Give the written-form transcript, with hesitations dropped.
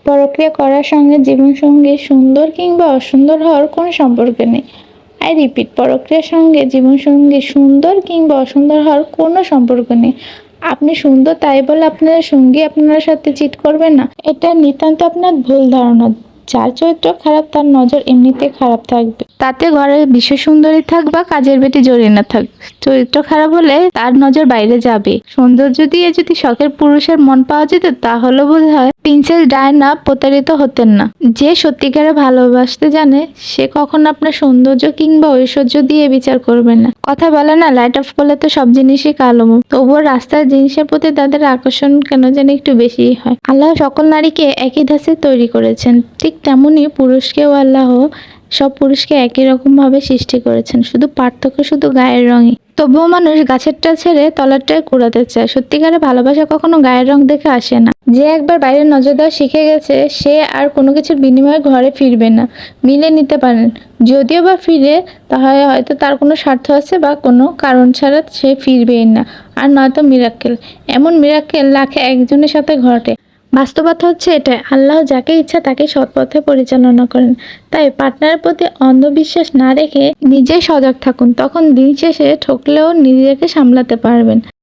পরক্রিয়া করার সঙ্গে জীবনসঙ্গী সুন্দর কিংবা অসুন্দর হওয়ার কোনো সম্পর্ক নেই। আই রিপিট, পরক্রিয়ার সঙ্গে জীবনসঙ্গী সুন্দর কিংবা অসুন্দর হওয়ার কোনো সম্পর্ক নেই। আপনি সুন্দর তাই বলে আপনার সঙ্গী আপনার সাথে চিট করবে না, এটা নিতান্ত আপনার ভুল ধারণা। যার চরিত্র খারাপ তার নজর এমনিতে খারাপ থাকবে, তাতে ঘরে বিশ্ব সুন্দরী থাক বা কাজের বেটি জরিনা থাক, চরিত্র খারাপ হলে তার নজর বাইরে যাবে। সৌন্দর্য দিয়ে যদি শখের পুরুষের মন পাওয়া যেত তাহলে বোধহয় প্রিন্সেস ডায়ানা প্রতারিত হতেন না। যে সত্যিকারে ভালোবাসতে জানে সে কখনো আপনার সৌন্দর্য কিংবা ঐশ্বর্য দিয়ে বিচার করবে না। কথা বলে না, লাইট অফ করলে তো সব জিনিসই কালো, তবুও রাস্তার জিনিসের প্রতি তাদের আকর্ষণ কেন যেন একটু বেশি হয়। আল্লাহ সকল নারীকে একই ধাঁচে তৈরি করেছেন, ঠিক তেমনি পুরুষকেও আল্লাহ সব পুরুষকে একই রকম ভাবে সৃষ্টি করেছেন, শুধু পার্থক্য শুধু গায়ের রঙই। তবুও মানুষ গাছেরটা ছেড়ে তলারটায় কুড়াতে চায়। সত্যিকারের ভালোবাসা কখনো গায়ের রং দেখে আসে না। যে একবার বাইরে নজর দেওয়া শিখে গেছে সে আর কোনো কিছুর বিনিময়ে ঘরে ফিরবে না। মিলে নিতে পারেন, যদিও বা ফিরে তাহলে হয়তো তার কোনো স্বার্থ আছে বা কোনো কারণ ছাড়া সে ফিরবেই না, আর নয়তো মিরাক্কেল। এমন মিরাক্কেল লাখে একজনের সাথে ঘটে। বাস্তবতা হচ্ছে এটা, আল্লাহ যাকে ইচ্ছা তাকে সৎ পথে পরিচালনা করেন। তাই পার্টনারের প্রতি অন্ধবিশ্বাস না রেখে নিজেই সজাগ থাকুন, তখন দিন শেষে ঠকলেও নিজেকে সামলাতে পারবেন।